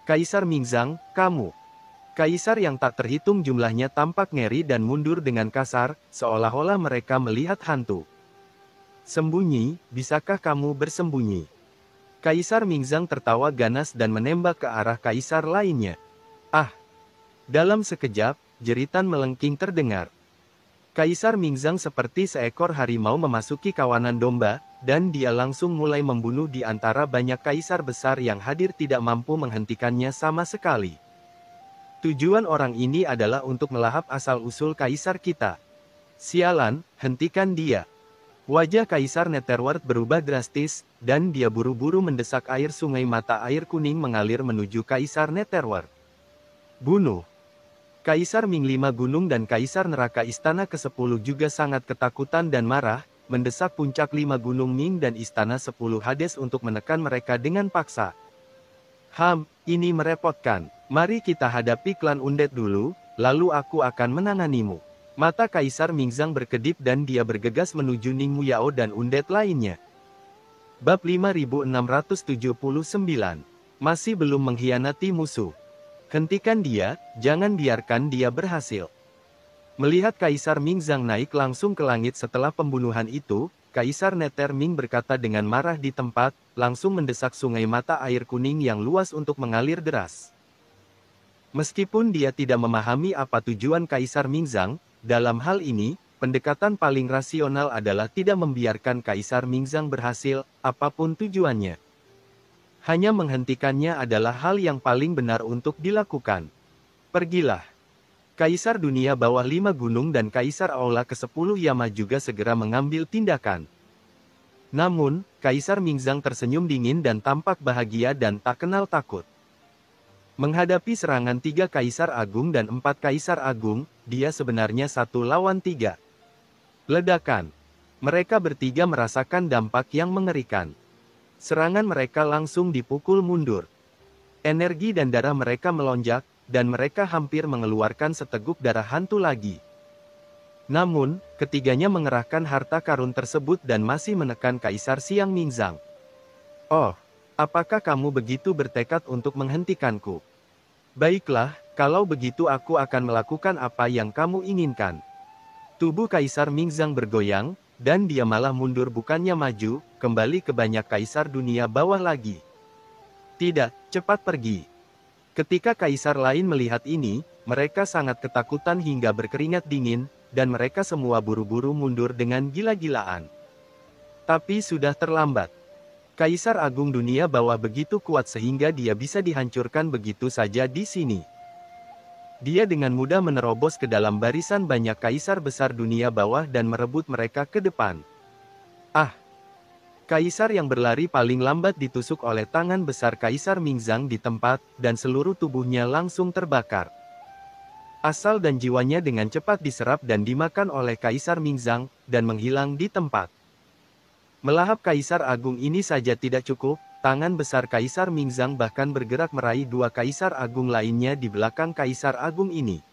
Kaisar Mingzang, kamu. Kaisar yang tak terhitung jumlahnya tampak ngeri dan mundur dengan kasar, seolah-olah mereka melihat hantu. Sembunyi, bisakah kamu bersembunyi? Kaisar Mingzang tertawa ganas dan menembak ke arah kaisar lainnya. Ah! Dalam sekejap, jeritan melengking terdengar. Kaisar Mingzang seperti seekor harimau memasuki kawanan domba, dan dia langsung mulai membunuh di antara banyak kaisar besar yang hadir tidak mampu menghentikannya sama sekali. Tujuan orang ini adalah untuk melahap asal-usul kaisar kita. Sialan, hentikan dia. Wajah Kaisar Netherworld berubah drastis, dan dia buru-buru mendesak air sungai mata air kuning mengalir menuju Kaisar Netherworld. Bunuh. Kaisar Ming Lima Gunung dan Kaisar Neraka Istana ke-10 juga sangat ketakutan dan marah, mendesak puncak 5 Gunung Ming dan Istana 10 Hades untuk menekan mereka dengan paksa. Ini merepotkan. Mari kita hadapi klan Undead dulu, lalu aku akan menanganimu. Mata Kaisar Mingzang berkedip dan dia bergegas menuju Ning Muyao dan Undead lainnya. Bab 5679. Masih belum mengkhianati musuh. Hentikan dia, jangan biarkan dia berhasil. Melihat Kaisar Mingzang naik langsung ke langit setelah pembunuhan itu, Kaisar Nether Ming berkata dengan marah di tempat, langsung mendesak sungai mata air kuning yang luas untuk mengalir deras. Meskipun dia tidak memahami apa tujuan Kaisar Mingzang, dalam hal ini, pendekatan paling rasional adalah tidak membiarkan Kaisar Mingzang berhasil, apapun tujuannya. Hanya menghentikannya adalah hal yang paling benar untuk dilakukan. Pergilah. Kaisar Dunia Bawah 5 Gunung dan Kaisar Aula ke-10 Yama juga segera mengambil tindakan. Namun, Kaisar Mingzang tersenyum dingin dan tampak bahagia dan tak kenal takut. Menghadapi serangan 3 Kaisar Agung dan 4 Kaisar Agung, dia sebenarnya 1 lawan 3. Ledakan. Mereka bertiga merasakan dampak yang mengerikan. Serangan mereka langsung dipukul mundur. Energi dan darah mereka melonjak, dan mereka hampir mengeluarkan seteguk darah hantu lagi. Namun, ketiganya mengerahkan harta karun tersebut dan masih menekan Kaisar Siang Mingzang. Oh, apakah kamu begitu bertekad untuk menghentikanku? Baiklah, kalau begitu aku akan melakukan apa yang kamu inginkan. Tubuh Kaisar Mingzang bergoyang, dan dia malah mundur bukannya maju, kembali ke banyak kaisar dunia bawah lagi. Tidak, cepat pergi. Ketika kaisar lain melihat ini, mereka sangat ketakutan hingga berkeringat dingin, dan mereka semua buru-buru mundur dengan gila-gilaan. Tapi sudah terlambat. Kaisar Agung dunia bawah begitu kuat sehingga dia bisa dihancurkan begitu saja di sini. Dia dengan mudah menerobos ke dalam barisan banyak kaisar besar dunia bawah dan merebut mereka ke depan. Ah! Kaisar yang berlari paling lambat ditusuk oleh tangan besar Kaisar Mingzang di tempat, dan seluruh tubuhnya langsung terbakar. Asal dan jiwanya dengan cepat diserap dan dimakan oleh Kaisar Mingzang, dan menghilang di tempat. Melahap Kaisar Agung ini saja tidak cukup, tangan besar Kaisar Mingzang bahkan bergerak meraih 2 Kaisar Agung lainnya di belakang Kaisar Agung ini.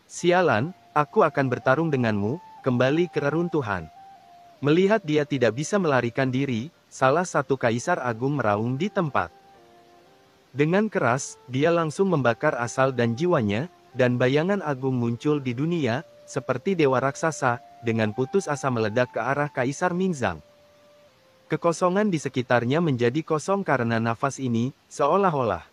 Sialan, aku akan bertarung denganmu, kembali ke reruntuhan. Melihat dia tidak bisa melarikan diri, salah satu Kaisar Agung meraung di tempat. Dengan keras, dia langsung membakar asal dan jiwanya, dan bayangan agung muncul di dunia, seperti dewa raksasa, dengan putus asa meledak ke arah Kaisar Mingzang. Kekosongan di sekitarnya menjadi kosong karena nafas ini, seolah-olah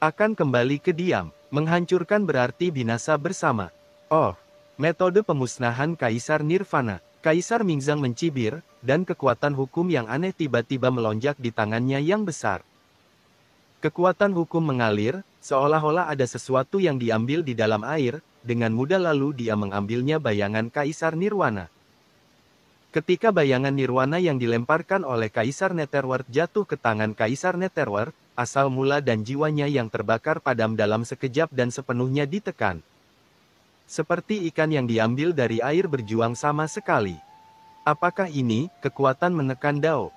akan kembali ke diam. Menghancurkan berarti binasa bersama. Oh, metode pemusnahan Kaisar Nirvana. Kaisar Mingzang mencibir, dan kekuatan hukum yang aneh tiba-tiba melonjak di tangannya yang besar. Kekuatan hukum mengalir, seolah-olah ada sesuatu yang diambil di dalam air, dengan mudah lalu dia mengambilnya bayangan Kaisar Nirwana. Ketika bayangan Nirwana yang dilemparkan oleh Kaisar Netherworld jatuh ke tangan Kaisar Netherworld, asal mula dan jiwanya yang terbakar padam dalam sekejap dan sepenuhnya ditekan. Seperti ikan yang diambil dari air berjuang sama sekali. Apakah ini kekuatan menekan Dao?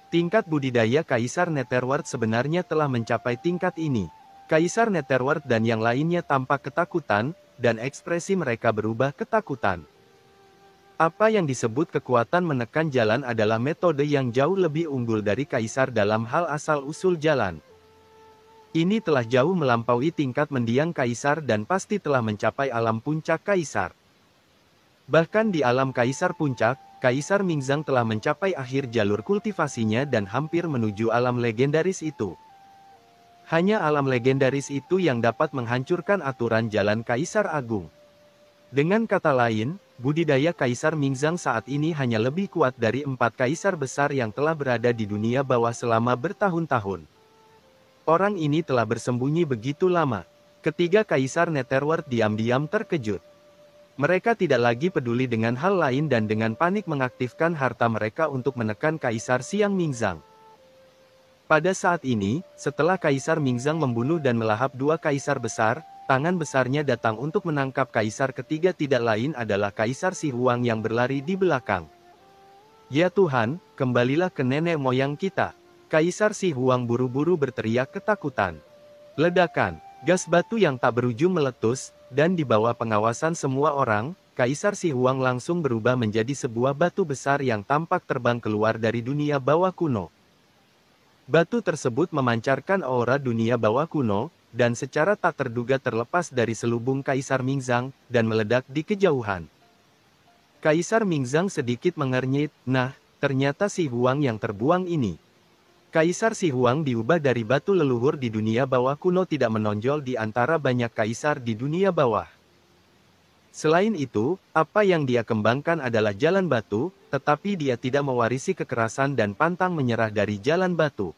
Tingkat budidaya Kaisar Netherworld sebenarnya telah mencapai tingkat ini. Kaisar Netherworld dan yang lainnya tampak ketakutan, dan ekspresi mereka berubah ketakutan. Apa yang disebut kekuatan menekan jalan adalah metode yang jauh lebih unggul dari Kaisar dalam hal asal-usul jalan. Ini telah jauh melampaui tingkat mendiang kaisar dan pasti telah mencapai alam puncak kaisar. Bahkan di alam kaisar puncak, Kaisar Mingzang telah mencapai akhir jalur kultivasinya dan hampir menuju alam legendaris itu. Hanya alam legendaris itu yang dapat menghancurkan aturan jalan Kaisar Agung. Dengan kata lain, budidaya Kaisar Mingzang saat ini hanya lebih kuat dari 4 kaisar besar yang telah berada di dunia bawah selama bertahun-tahun. Orang ini telah bersembunyi begitu lama. Ketiga kaisar Netherworld diam-diam terkejut. Mereka tidak lagi peduli dengan hal lain dan dengan panik mengaktifkan harta mereka untuk menekan Kaisar Xiang Mingzang. Pada saat ini, setelah Kaisar Mingzang membunuh dan melahap 2 kaisar besar, tangan besarnya datang untuk menangkap kaisar ketiga tidak lain adalah Kaisar Si Huang yang berlari di belakang. Ya Tuhan, kembalilah ke nenek moyang kita. Kaisar Si Huang buru-buru berteriak ketakutan. Ledakan, gas batu yang tak berujung meletus, dan di bawah pengawasan semua orang, Kaisar Si Huang langsung berubah menjadi sebuah batu besar yang tampak terbang keluar dari dunia bawah kuno. Batu tersebut memancarkan aura dunia bawah kuno, dan secara tak terduga terlepas dari selubung Kaisar Mingzang, dan meledak di kejauhan. Kaisar Mingzang sedikit mengernyit, nah, ternyata Si Huang yang terbuang ini. Kaisar Si Huang diubah dari batu leluhur di dunia bawah kuno tidak menonjol di antara banyak kaisar di dunia bawah. Selain itu, apa yang dia kembangkan adalah jalan batu, tetapi dia tidak mewarisi kekerasan dan pantang menyerah dari jalan batu.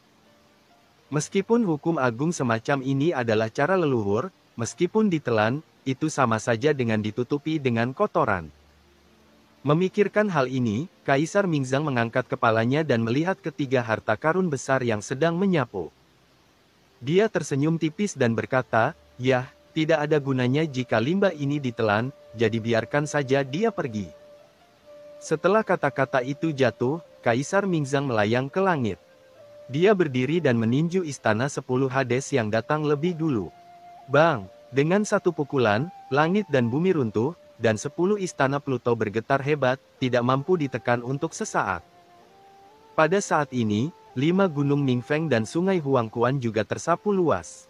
Meskipun hukum agung semacam ini adalah cara leluhur, meskipun ditelan, itu sama saja dengan ditutupi dengan kotoran. Memikirkan hal ini, Kaisar Mingzang mengangkat kepalanya dan melihat ketiga harta karun besar yang sedang menyapu. Dia tersenyum tipis dan berkata, "Yah, tidak ada gunanya jika limbah ini ditelan, jadi biarkan saja dia pergi." Setelah kata-kata itu jatuh, Kaisar Mingzang melayang ke langit. Dia berdiri dan meninju istana 10 Hades yang datang lebih dulu. Bang! Dengan satu pukulan, langit dan bumi runtuh, dan 10 istana Pluto bergetar hebat, tidak mampu ditekan untuk sesaat. Pada saat ini, 5 gunung Ningfeng dan sungai Huangquan juga tersapu luas.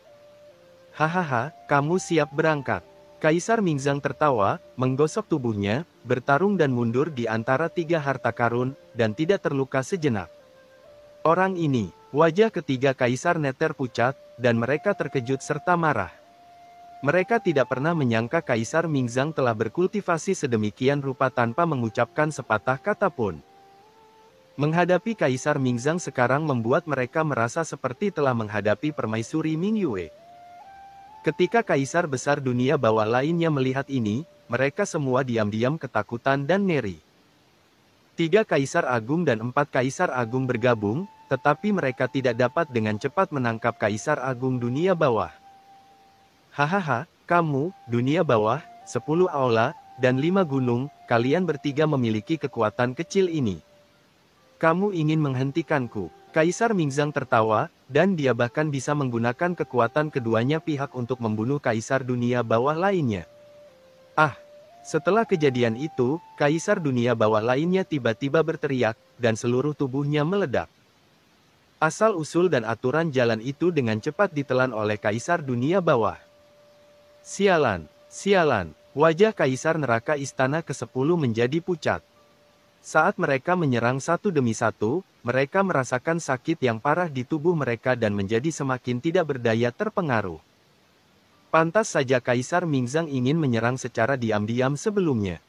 Hahaha, kamu siap berangkat. Kaisar Mingzang tertawa, menggosok tubuhnya, bertarung dan mundur di antara 3 harta karun, dan tidak terluka sejenak. Orang ini, wajah ketiga Kaisar Nether pucat, dan mereka terkejut serta marah. Mereka tidak pernah menyangka Kaisar Mingzang telah berkultivasi sedemikian rupa tanpa mengucapkan sepatah kata pun. Menghadapi Kaisar Mingzang sekarang membuat mereka merasa seperti telah menghadapi permaisuri Mingyue. Ketika Kaisar besar dunia bawah lainnya melihat ini, mereka semua diam-diam ketakutan dan ngeri. 3 Kaisar Agung dan 4 Kaisar Agung bergabung, tetapi mereka tidak dapat dengan cepat menangkap Kaisar Agung dunia bawah. Hahaha, kamu, dunia bawah, 10 aula, dan 5 gunung, kalian bertiga memiliki kekuatan kecil ini. Kamu ingin menghentikanku. Kaisar Mingzang tertawa, dan dia bahkan bisa menggunakan kekuatan keduanya pihak untuk membunuh Kaisar dunia bawah lainnya. Ah! Setelah kejadian itu, Kaisar dunia bawah lainnya tiba-tiba berteriak, dan seluruh tubuhnya meledak. Asal-usul dan aturan jalan itu dengan cepat ditelan oleh Kaisar dunia bawah. Sialan, sialan, wajah Kaisar neraka istana ke-10 menjadi pucat. Saat mereka menyerang satu demi satu, mereka merasakan sakit yang parah di tubuh mereka dan menjadi semakin tidak berdaya terpengaruh. Pantas saja Kaisar Mingzang ingin menyerang secara diam-diam sebelumnya.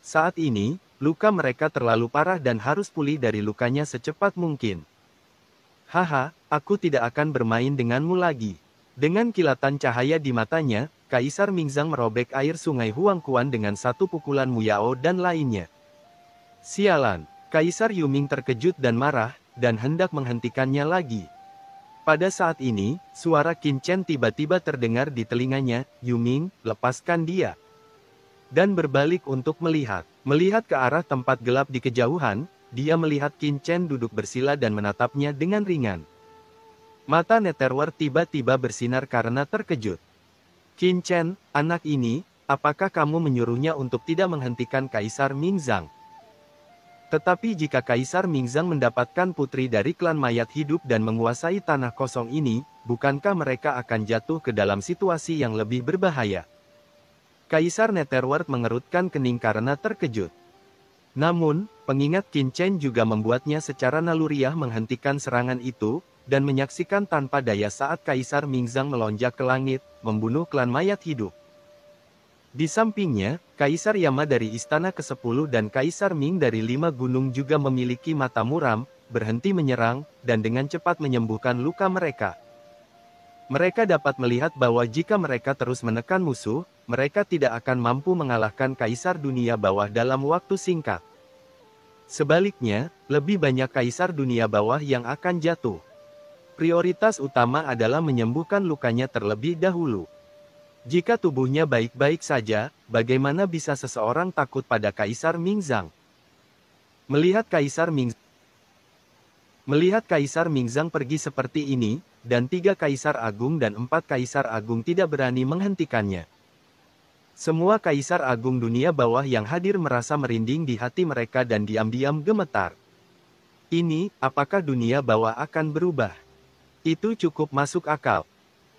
Saat ini, luka mereka terlalu parah dan harus pulih dari lukanya secepat mungkin. Haha, aku tidak akan bermain denganmu lagi. Dengan kilatan cahaya di matanya, Kaisar Mingzang merobek air sungai Huangquan dengan satu pukulan Muyao dan lainnya. Sialan, Kaisar Yuming terkejut dan marah, dan hendak menghentikannya lagi. Pada saat ini, suara Qin Chen tiba-tiba terdengar di telinganya, "Yuming, lepaskan dia." Dan berbalik untuk melihat. Melihat ke arah tempat gelap di kejauhan, dia melihat Qin Chen duduk bersila dan menatapnya dengan ringan. Mata Netherworld tiba-tiba bersinar karena terkejut. Qin Chen, anak ini, apakah kamu menyuruhnya untuk tidak menghentikan Kaisar Mingzang? Tetapi jika Kaisar Mingzang mendapatkan putri dari klan mayat hidup dan menguasai tanah kosong ini, bukankah mereka akan jatuh ke dalam situasi yang lebih berbahaya? Kaisar Netherworld mengerutkan kening karena terkejut. Namun, pengingat Qin Chen juga membuatnya secara naluriah menghentikan serangan itu, dan menyaksikan tanpa daya saat Kaisar Mingzang melonjak ke langit, membunuh klan mayat hidup. Di sampingnya, Kaisar Yama dari Istana ke-10 dan Kaisar Ming dari 5 gunung juga memiliki mata muram, berhenti menyerang, dan dengan cepat menyembuhkan luka mereka. Mereka dapat melihat bahwa jika mereka terus menekan musuh, mereka tidak akan mampu mengalahkan Kaisar Dunia Bawah dalam waktu singkat. Sebaliknya, lebih banyak Kaisar Dunia Bawah yang akan jatuh. Prioritas utama adalah menyembuhkan lukanya terlebih dahulu. Jika tubuhnya baik-baik saja, bagaimana bisa seseorang takut pada Kaisar Mingzang? Melihat Kaisar Mingzang pergi seperti ini, dan 3 Kaisar Agung dan 4 Kaisar Agung tidak berani menghentikannya. Semua Kaisar Agung Dunia Bawah yang hadir merasa merinding di hati mereka dan diam-diam gemetar. Ini, apakah Dunia Bawah akan berubah? Itu cukup masuk akal.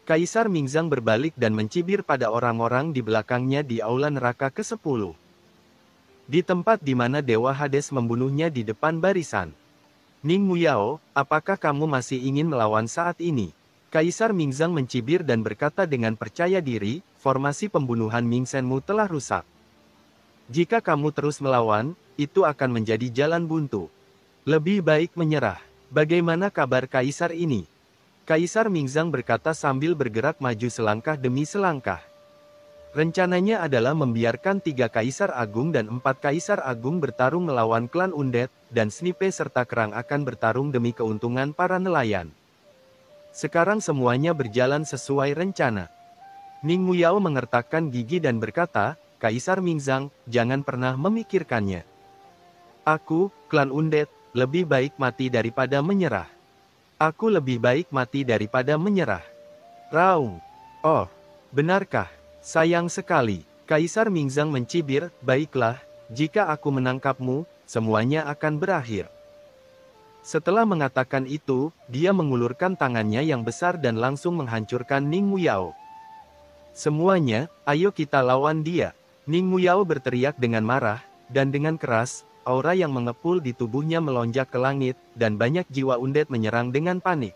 Kaisar Mingzang berbalik dan mencibir pada orang-orang di belakangnya di Aula Neraka ke-10. Di tempat di mana Dewa Hades membunuhnya di depan barisan. Ning Muyao, apakah kamu masih ingin melawan saat ini? Kaisar Mingzang mencibir dan berkata dengan percaya diri, formasi pembunuhan Ming Senmu telah rusak. Jika kamu terus melawan, itu akan menjadi jalan buntu. Lebih baik menyerah. Bagaimana kabar Kaisar ini? Kaisar Mingzang berkata sambil bergerak maju selangkah demi selangkah. Rencananya adalah membiarkan 3 Kaisar Agung dan 4 Kaisar Agung bertarung melawan klan Undead, dan Snipe serta Kerang akan bertarung demi keuntungan para nelayan. Sekarang semuanya berjalan sesuai rencana. Ning Muyao mengertakkan gigi dan berkata, Kaisar Mingzang, jangan pernah memikirkannya. Aku, klan Undead, lebih baik mati daripada menyerah. Aku lebih baik mati daripada menyerah. Raung. Oh, benarkah? Sayang sekali. Kaisar Mingzang mencibir, baiklah, jika aku menangkapmu, semuanya akan berakhir. Setelah mengatakan itu, dia mengulurkan tangannya yang besar dan langsung menghancurkan Ning Muyao. Semuanya, ayo kita lawan dia. Ning Muyao berteriak dengan marah, dan dengan keras, aura yang mengepul di tubuhnya melonjak ke langit, dan banyak jiwa undead menyerang dengan panik.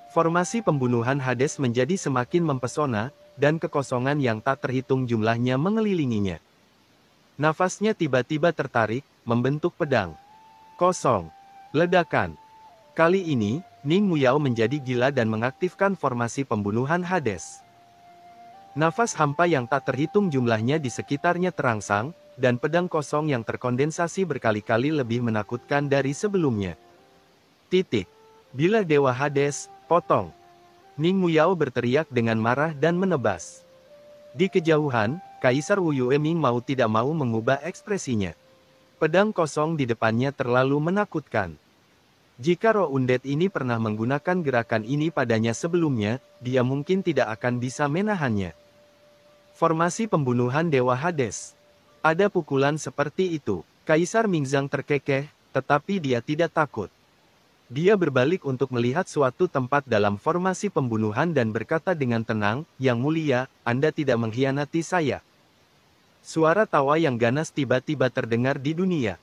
Formasi pembunuhan Hades menjadi semakin mempesona, dan kekosongan yang tak terhitung jumlahnya mengelilinginya. Nafasnya tiba-tiba tertarik, membentuk pedang. Kosong. Ledakan. Kali ini, Ning Muyao menjadi gila dan mengaktifkan formasi pembunuhan Hades. Nafas hampa yang tak terhitung jumlahnya di sekitarnya terangsang, dan pedang kosong yang terkondensasi berkali-kali lebih menakutkan dari sebelumnya. Bila Dewa Hades, potong. Ning Muyao berteriak dengan marah dan menebas. Di kejauhan, Kaisar Wu Yueming mau tidak mau mengubah ekspresinya. Pedang kosong di depannya terlalu menakutkan. Jika roh undead ini pernah menggunakan gerakan ini padanya sebelumnya, dia mungkin tidak akan bisa menahannya. Formasi pembunuhan Dewa Hades. Ada pukulan seperti itu. Kaisar Mingzang terkekeh, tetapi dia tidak takut. Dia berbalik untuk melihat suatu tempat dalam formasi pembunuhan dan berkata dengan tenang, Yang Mulia, Anda tidak mengkhianati saya. Suara tawa yang ganas tiba-tiba terdengar di dunia.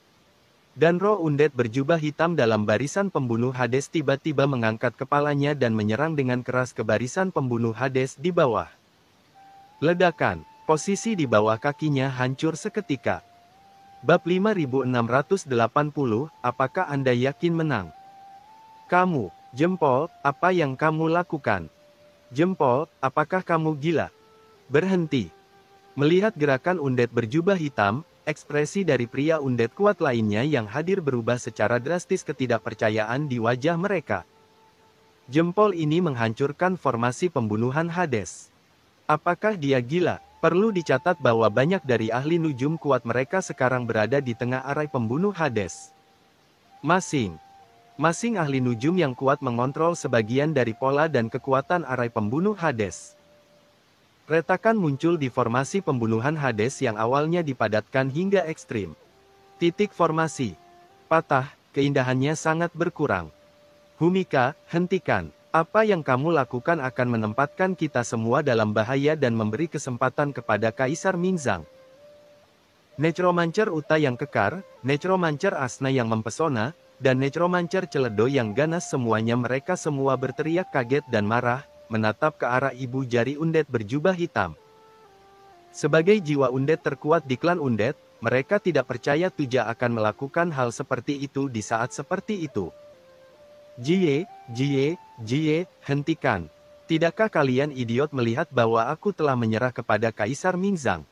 Dan roh undead berjubah hitam dalam barisan pembunuh Hades tiba-tiba mengangkat kepalanya dan menyerang dengan keras ke barisan pembunuh Hades di bawah. Ledakan, posisi di bawah kakinya hancur seketika. Bab 5680, apakah Anda yakin menang? Kamu, jempol, apa yang kamu lakukan? Jempol, apakah kamu gila? Berhenti. Melihat gerakan undead berjubah hitam, ekspresi dari pria undead kuat lainnya yang hadir berubah secara drastis ketidakpercayaan di wajah mereka. Jempol ini menghancurkan formasi pembunuhan Hades. Apakah dia gila? Perlu dicatat bahwa banyak dari ahli nujum kuat mereka sekarang berada di tengah arai pembunuh Hades. Masing ahli nujum yang kuat mengontrol sebagian dari pola dan kekuatan arai pembunuh Hades. Retakan muncul di formasi pembunuhan Hades yang awalnya dipadatkan hingga ekstrim. Formasi patah, keindahannya sangat berkurang. Humika, hentikan. Apa yang kamu lakukan akan menempatkan kita semua dalam bahaya dan memberi kesempatan kepada Kaisar Mingzang. Necromancer Uta yang kekar, Necromancer Asna yang mempesona, dan Necromancer Celedo yang ganas, semuanya mereka semua berteriak kaget dan marah, menatap ke arah ibu jari undead berjubah hitam. Sebagai jiwa undead terkuat di klan undead, mereka tidak percaya Tuja akan melakukan hal seperti itu di saat seperti itu. Jie, hentikan. Tidakkah kalian idiot melihat bahwa aku telah menyerah kepada Kaisar Mingzang?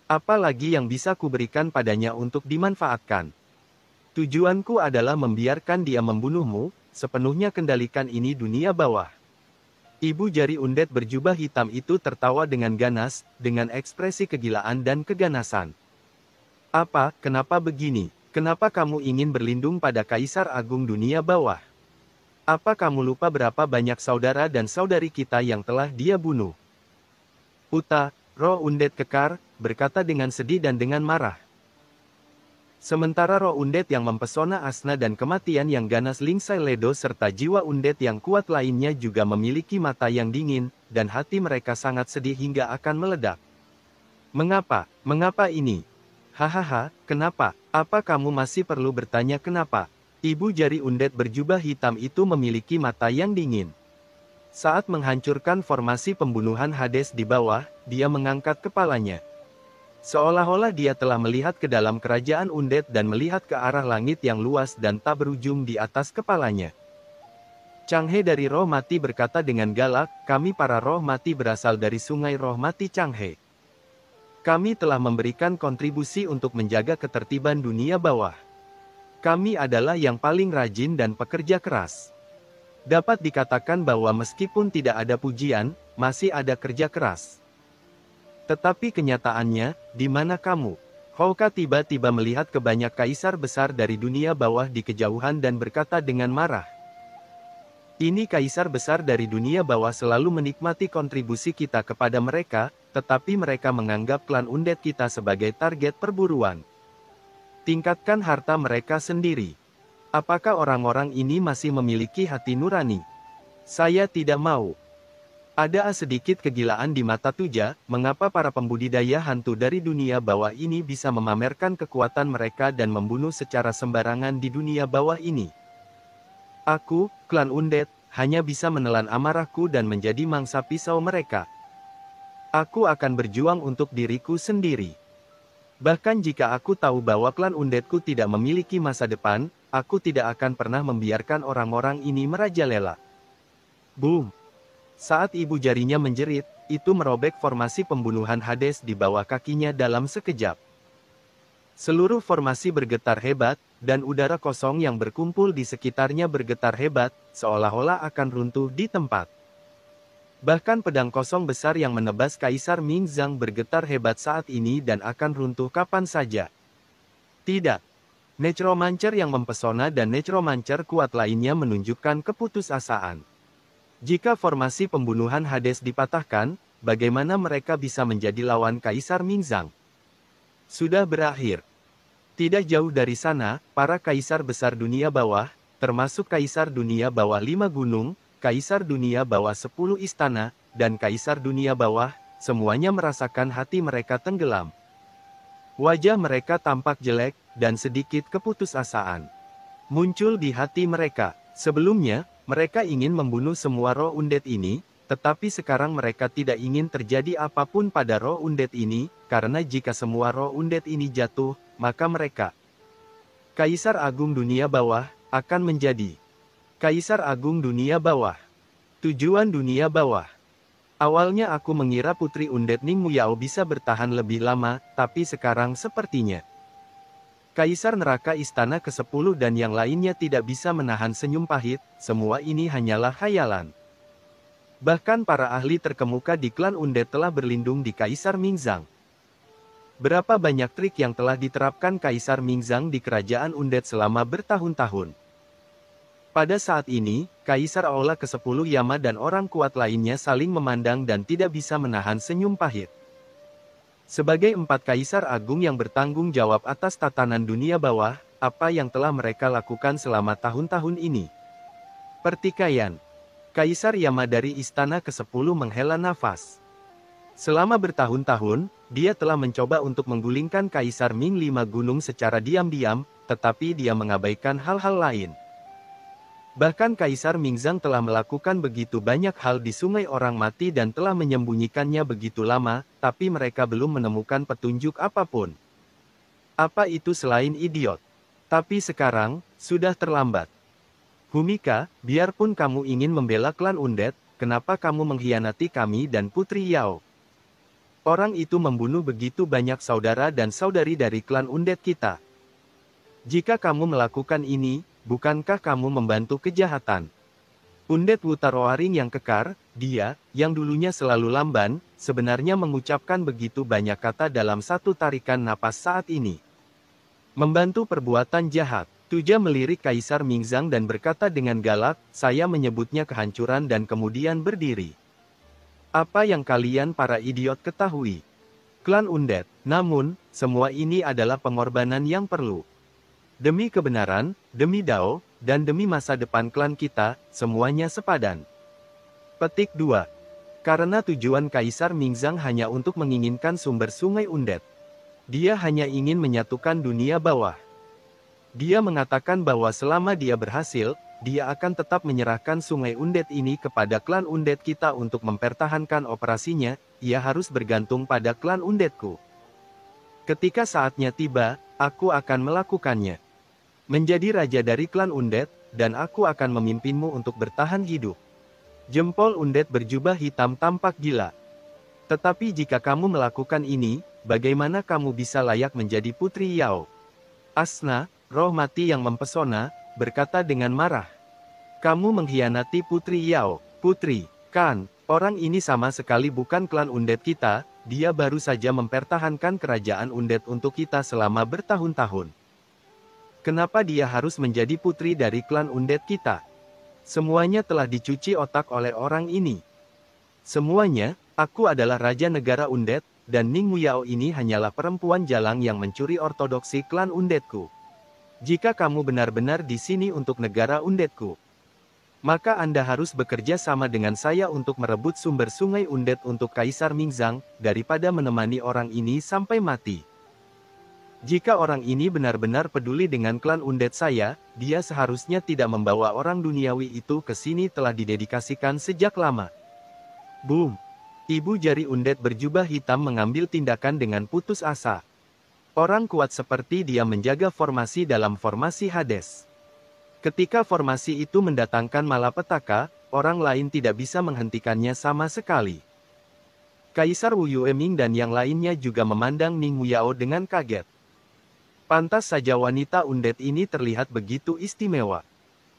Apa lagi yang bisa kuberikan padanya untuk dimanfaatkan? Tujuanku adalah membiarkan dia membunuhmu, sepenuhnya kendalikan ini dunia bawah. Ibu jari undead berjubah hitam itu tertawa dengan ganas, dengan ekspresi kegilaan dan keganasan. Apa, kenapa begini? Kenapa kamu ingin berlindung pada Kaisar Agung dunia bawah? Apa kamu lupa berapa banyak saudara dan saudari kita yang telah dia bunuh? Uta, roh undead kekar, berkata dengan sedih dan dengan marah. Sementara roh undead yang mempesona Asna dan kematian yang ganas Lingsai Ledo serta jiwa undead yang kuat lainnya juga memiliki mata yang dingin, dan hati mereka sangat sedih hingga akan meledak. Mengapa? Mengapa ini? Hahaha, kenapa? Apa kamu masih perlu bertanya kenapa? Ibu jari undead berjubah hitam itu memiliki mata yang dingin. Saat menghancurkan formasi pembunuhan Hades di bawah, dia mengangkat kepalanya. Seolah-olah dia telah melihat ke dalam kerajaan undead dan melihat ke arah langit yang luas dan tak berujung di atas kepalanya. Changhe dari Roh Mati berkata dengan galak, kami para roh mati berasal dari sungai Roh Mati Changhe. Kami telah memberikan kontribusi untuk menjaga ketertiban dunia bawah. Kami adalah yang paling rajin dan pekerja keras. Dapat dikatakan bahwa meskipun tidak ada pujian, masih ada kerja keras. Tetapi kenyataannya, di mana kamu? Houka tiba-tiba melihat ke banyak kaisar besar dari dunia bawah di kejauhan dan berkata dengan marah. Ini kaisar besar dari dunia bawah selalu menikmati kontribusi kita kepada mereka, tetapi mereka menganggap klan undead kita sebagai target perburuan. Tingkatkan harta mereka sendiri. Apakah orang-orang ini masih memiliki hati nurani? Saya tidak mau. Ada sedikit kegilaan di mata Tuja, mengapa para pembudidaya hantu dari dunia bawah ini bisa memamerkan kekuatan mereka dan membunuh secara sembarangan di dunia bawah ini. Aku, klan undead, hanya bisa menelan amarahku dan menjadi mangsa pisau mereka. Aku akan berjuang untuk diriku sendiri. Bahkan jika aku tahu bahwa klan undeadku tidak memiliki masa depan, aku tidak akan pernah membiarkan orang-orang ini merajalela. Boom! Saat ibu jarinya menjerit, itu merobek formasi pembunuhan Hades di bawah kakinya dalam sekejap. Seluruh formasi bergetar hebat, dan udara kosong yang berkumpul di sekitarnya bergetar hebat, seolah-olah akan runtuh di tempat. Bahkan pedang kosong besar yang menebas Kaisar Mingzang bergetar hebat saat ini dan akan runtuh kapan saja. Tidak. Necromancer yang mempesona dan Necromancer kuat lainnya menunjukkan keputusasaan. Jika formasi pembunuhan Hades dipatahkan, bagaimana mereka bisa menjadi lawan Kaisar Mingzang? Sudah berakhir. Tidak jauh dari sana, para kaisar besar dunia bawah, termasuk Kaisar dunia bawah 5 gunung, Kaisar dunia bawah 10 istana, dan Kaisar dunia bawah, semuanya merasakan hati mereka tenggelam. Wajah mereka tampak jelek, dan sedikit keputusasaan muncul di hati mereka. Sebelumnya, mereka ingin membunuh semua roh undead ini, tetapi sekarang mereka tidak ingin terjadi apapun pada roh undead ini, karena jika semua roh undead ini jatuh, maka mereka, Kaisar Agung Dunia Bawah, akan menjadi Kaisar Agung Dunia Bawah. Tujuan Dunia Bawah. Awalnya aku mengira Putri Undead Ning Muyao bisa bertahan lebih lama, tapi sekarang sepertinya Kaisar Neraka Istana ke-10 dan yang lainnya tidak bisa menahan senyum pahit, semua ini hanyalah khayalan. Bahkan para ahli terkemuka di klan Undead telah berlindung di Kaisar Mingzang. Berapa banyak trik yang telah diterapkan Kaisar Mingzang di kerajaan Undead selama bertahun-tahun. Pada saat ini, Kaisar Aula ke-10 Yama dan orang kuat lainnya saling memandang dan tidak bisa menahan senyum pahit. Sebagai 4 Kaisar Agung yang bertanggung jawab atas tatanan dunia bawah, apa yang telah mereka lakukan selama tahun-tahun ini? Pertikaian. Kaisar Yama dari Istana ke-10 menghela nafas. Selama bertahun-tahun, dia telah mencoba untuk menggulingkan Kaisar Ming 5 gunung secara diam-diam, tetapi dia mengabaikan hal-hal lain. Bahkan Kaisar Mingzang telah melakukan begitu banyak hal di Sungai Orang Mati dan telah menyembunyikannya begitu lama, tapi mereka belum menemukan petunjuk apapun. Apa itu selain idiot? Tapi sekarang, sudah terlambat. Humika, biarpun kamu ingin membela klan Undead, kenapa kamu mengkhianati kami dan Putri Yao? Orang itu membunuh begitu banyak saudara dan saudari dari klan Undead kita. Jika kamu melakukan ini, bukankah kamu membantu kejahatan? Undead Wutaroaring yang kekar, dia, yang dulunya selalu lamban, sebenarnya mengucapkan begitu banyak kata dalam satu tarikan napas saat ini. Membantu perbuatan jahat. Tuja melirik Kaisar Mingzang dan berkata dengan galak, saya menyebutnya kehancuran dan kemudian berdiri. Apa yang kalian para idiot ketahui? Klan Undead, namun, semua ini adalah pengorbanan yang perlu. Demi kebenaran, demi Dao, dan demi masa depan klan kita, semuanya sepadan. Petik 2. Karena tujuan Kaisar Mingzang hanya untuk menginginkan sumber sungai Undead. Dia hanya ingin menyatukan dunia bawah. Dia mengatakan bahwa selama dia berhasil, dia akan tetap menyerahkan sungai Undead ini kepada klan Undead kita untuk mempertahankan operasinya, ia harus bergantung pada klan Undeadku. Ketika saatnya tiba, aku akan melakukannya. Menjadi raja dari klan Undead, dan aku akan memimpinmu untuk bertahan hidup. Jempol Undead berjubah hitam tampak gila. Tetapi jika kamu melakukan ini, bagaimana kamu bisa layak menjadi Putri Yao? Asna, roh mati yang mempesona, berkata dengan marah. Kamu mengkhianati Putri Yao, Putri, kan, orang ini sama sekali bukan klan Undead kita, dia baru saja mempertahankan kerajaan Undead untuk kita selama bertahun-tahun. Kenapa dia harus menjadi putri dari klan Undead kita? Semuanya telah dicuci otak oleh orang ini. Semuanya, aku adalah Raja Negara Undead, dan Ning Muyao ini hanyalah perempuan jalang yang mencuri ortodoksi klan Undeadku. Jika kamu benar-benar di sini untuk negara Undeadku, maka Anda harus bekerja sama dengan saya untuk merebut sumber sungai Undead untuk Kaisar Mingzang, daripada menemani orang ini sampai mati. Jika orang ini benar-benar peduli dengan klan Undead saya, dia seharusnya tidak membawa orang duniawi itu ke sini telah didedikasikan sejak lama. Boom! Ibu jari Undead berjubah hitam mengambil tindakan dengan putus asa. Orang kuat seperti dia menjaga formasi dalam formasi Hades. Ketika formasi itu mendatangkan malapetaka, orang lain tidak bisa menghentikannya sama sekali. Kaisar Wu Yueming dan yang lainnya juga memandang Ning Muyao dengan kaget. Pantas saja wanita Undead ini terlihat begitu istimewa.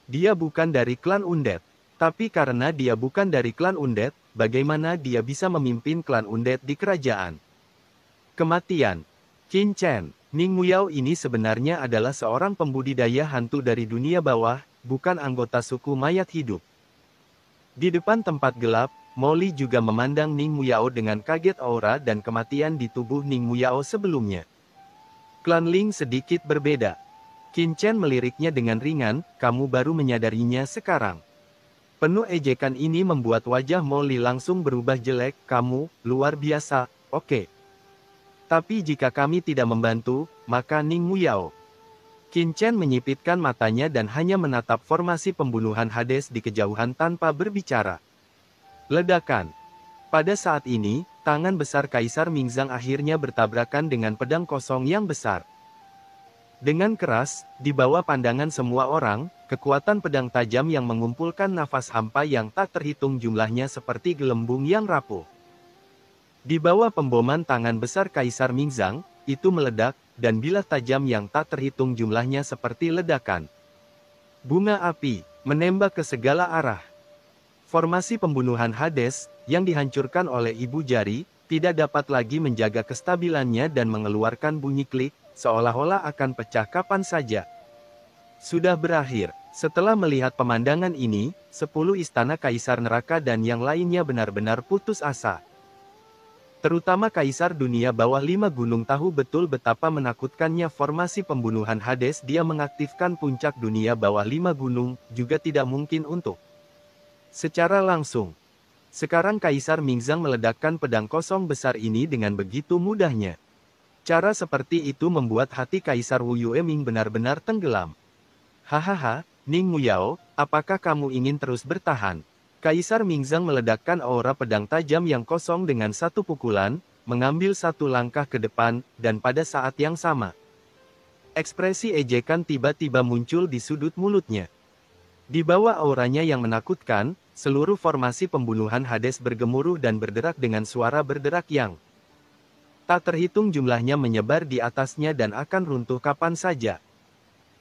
Dia bukan dari klan Undead. Tapi karena dia bukan dari klan Undead, bagaimana dia bisa memimpin klan Undead di kerajaan? Kematian. Qin Chen, Ning Muyao ini sebenarnya adalah seorang pembudidaya hantu dari dunia bawah, bukan anggota suku mayat hidup. Di depan tempat gelap, Molly juga memandang Ning Muyao dengan kaget aura dan kematian di tubuh Ning Muyao sebelumnya. Klan Ling sedikit berbeda. Qin Chen meliriknya dengan ringan, kamu baru menyadarinya sekarang. Penuh ejekan ini membuat wajah Molly langsung berubah jelek, kamu, luar biasa, oke. Tapi jika kami tidak membantu, maka Ning Muyao. Qin Chen menyipitkan matanya dan hanya menatap formasi pembunuhan Hades di kejauhan tanpa berbicara. Ledakan. Pada saat ini, tangan besar Kaisar Mingzang akhirnya bertabrakan dengan pedang kosong yang besar. Dengan keras, di bawah pandangan semua orang, kekuatan pedang tajam yang mengumpulkan nafas hampa yang tak terhitung jumlahnya seperti gelembung yang rapuh. Di bawah pemboman tangan besar Kaisar Mingzang, itu meledak, dan bilah tajam yang tak terhitung jumlahnya seperti ledakan. Bunga api, menembak ke segala arah. Formasi pembunuhan Hades, yang dihancurkan oleh ibu jari, tidak dapat lagi menjaga kestabilannya dan mengeluarkan bunyi klik, seolah-olah akan pecah kapan saja. Sudah berakhir. Setelah melihat pemandangan ini, 10 istana Kaisar Neraka dan yang lainnya benar-benar putus asa. Terutama Kaisar Dunia Bawah 5 Gunung tahu betul betapa menakutkannya formasi pembunuhan Hades. Dia mengaktifkan puncak Dunia Bawah 5 Gunung, juga tidak mungkin untuk secara langsung. Sekarang Kaisar Mingzang meledakkan pedang kosong besar ini dengan begitu mudahnya. Cara seperti itu membuat hati Kaisar Wu Yueming benar-benar tenggelam. Hahaha, Ning Muyao, apakah kamu ingin terus bertahan? Kaisar Mingzang meledakkan aura pedang tajam yang kosong dengan satu pukulan, mengambil satu langkah ke depan, dan pada saat yang sama, ekspresi ejekan tiba-tiba muncul di sudut mulutnya. Di bawah auranya yang menakutkan, seluruh formasi pembunuhan Hades bergemuruh dan berderak dengan suara berderak yang tak terhitung jumlahnya menyebar di atasnya dan akan runtuh kapan saja.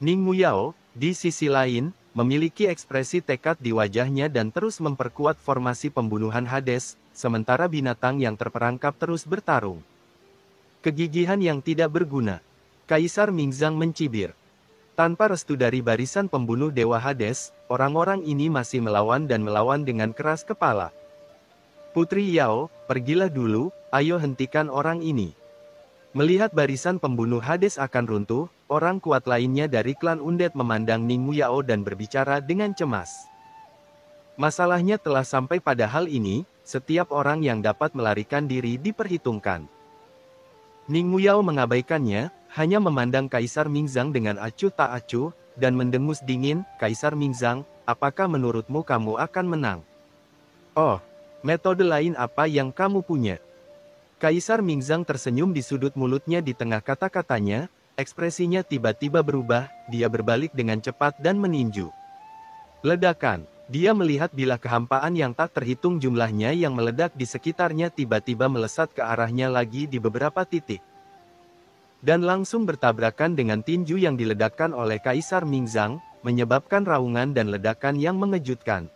Ning Muyao, di sisi lain, memiliki ekspresi tekad di wajahnya dan terus memperkuat formasi pembunuhan Hades, sementara binatang yang terperangkap terus bertarung. Kegigihan yang tidak berguna. Kaisar Mingzang mencibir. Tanpa restu dari barisan pembunuh Dewa Hades, orang-orang ini masih melawan dan melawan dengan keras kepala. Putri Yao, pergilah dulu, ayo hentikan orang ini. Melihat barisan pembunuh Hades akan runtuh, orang kuat lainnya dari klan Undead memandang Ning Muyao dan berbicara dengan cemas. Masalahnya telah sampai pada hal ini, setiap orang yang dapat melarikan diri diperhitungkan. Ning Muyao mengabaikannya, hanya memandang Kaisar Mingzang dengan acuh tak acuh, dan mendengus dingin, Kaisar Mingzang, apakah menurutmu kamu akan menang? Oh, metode lain apa yang kamu punya? Kaisar Mingzang tersenyum di sudut mulutnya di tengah kata-katanya, ekspresinya tiba-tiba berubah, dia berbalik dengan cepat dan meninju. Ledakan, dia melihat bilah kehampaan yang tak terhitung jumlahnya yang meledak di sekitarnya tiba-tiba melesat ke arahnya lagi di beberapa titik. Dan langsung bertabrakan dengan tinju yang diledakkan oleh Kaisar Mingzang, menyebabkan raungan dan ledakan yang mengejutkan.